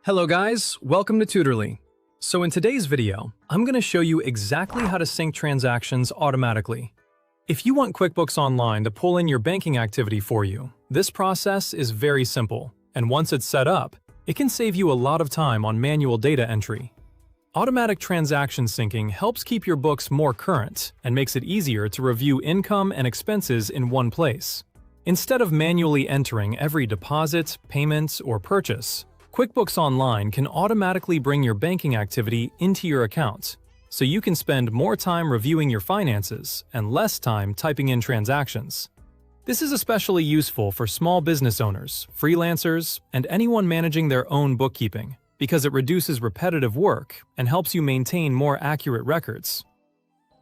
Hello guys, welcome to Tutorly. So in today's video, I'm going to show you exactly how to sync transactions automatically. If you want QuickBooks Online to pull in your banking activity for you, this process is very simple, and once it's set up, it can save you a lot of time on manual data entry. Automatic transaction syncing helps keep your books more current and makes it easier to review income and expenses in one place. Instead of manually entering every deposit, payment, or purchase, QuickBooks Online can automatically bring your banking activity into your account, so you can spend more time reviewing your finances and less time typing in transactions. This is especially useful for small business owners, freelancers, and anyone managing their own bookkeeping, because it reduces repetitive work and helps you maintain more accurate records.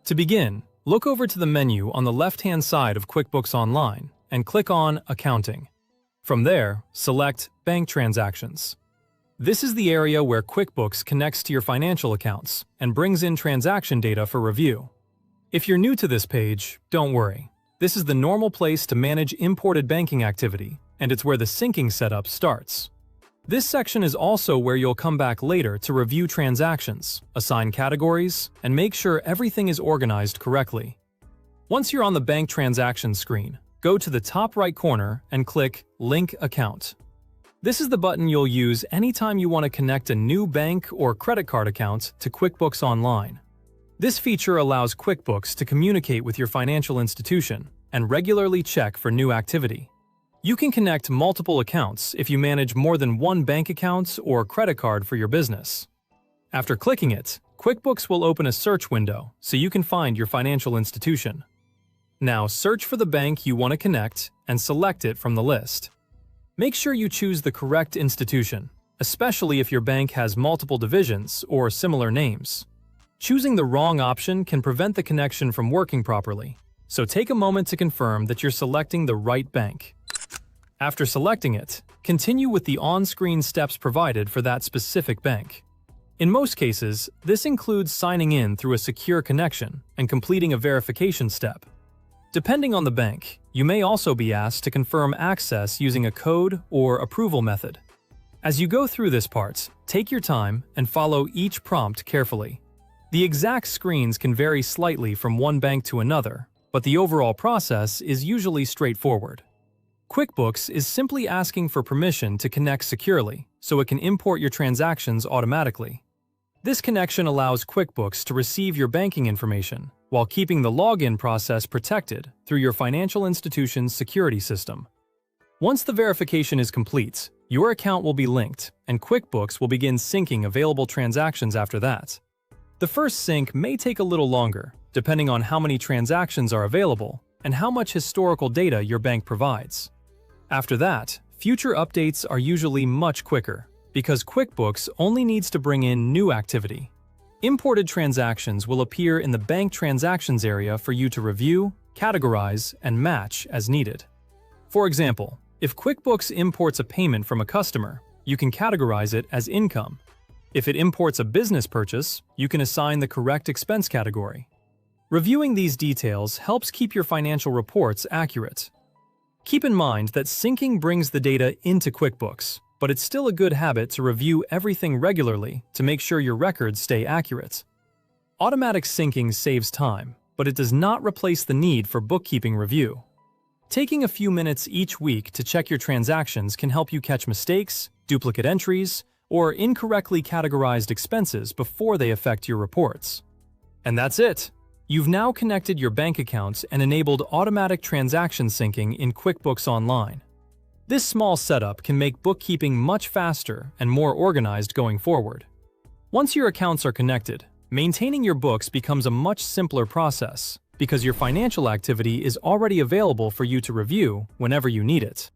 To begin, look over to the menu on the left-hand side of QuickBooks Online and click on Accounting. From there, select Bank Transactions. This is the area where QuickBooks connects to your financial accounts and brings in transaction data for review. If you're new to this page, don't worry. This is the normal place to manage imported banking activity, and it's where the syncing setup starts. This section is also where you'll come back later to review transactions, assign categories, and make sure everything is organized correctly. Once you're on the bank transaction screen, go to the top right corner and click Link Account. This is the button you'll use anytime you want to connect a new bank or credit card account to QuickBooks Online. This feature allows QuickBooks to communicate with your financial institution and regularly check for new activity. You can connect multiple accounts if you manage more than one bank account or credit card for your business. After clicking it, QuickBooks will open a search window so you can find your financial institution. Now search for the bank you want to connect and select it from the list. Make sure you choose the correct institution, especially if your bank has multiple divisions or similar names. Choosing the wrong option can prevent the connection from working properly, so take a moment to confirm that you're selecting the right bank. After selecting it, continue with the on-screen steps provided for that specific bank. In most cases, this includes signing in through a secure connection and completing a verification step. Depending on the bank, you may also be asked to confirm access using a code or approval method. As you go through this part, take your time and follow each prompt carefully. The exact screens can vary slightly from one bank to another, but the overall process is usually straightforward. QuickBooks is simply asking for permission to connect securely, so it can import your transactions automatically. This connection allows QuickBooks to receive your banking information, while keeping the login process protected through your financial institution's security system. Once the verification is complete, your account will be linked, and QuickBooks will begin syncing available transactions after that. The first sync may take a little longer, depending on how many transactions are available and how much historical data your bank provides. After that, future updates are usually much quicker, because QuickBooks only needs to bring in new activity. Imported transactions will appear in the Bank Transactions area for you to review, categorize, and match as needed. For example, if QuickBooks imports a payment from a customer, you can categorize it as income. If it imports a business purchase, you can assign the correct expense category. Reviewing these details helps keep your financial reports accurate. Keep in mind that syncing brings the data into QuickBooks, but it's still a good habit to review everything regularly to make sure your records stay accurate. Automatic syncing saves time, but it does not replace the need for bookkeeping review. Taking a few minutes each week to check your transactions can help you catch mistakes, duplicate entries, or incorrectly categorized expenses before they affect your reports. And that's it! You've now connected your bank accounts and enabled automatic transaction syncing in QuickBooks Online. This small setup can make bookkeeping much faster and more organized going forward. Once your accounts are connected, maintaining your books becomes a much simpler process because your financial activity is already available for you to review whenever you need it.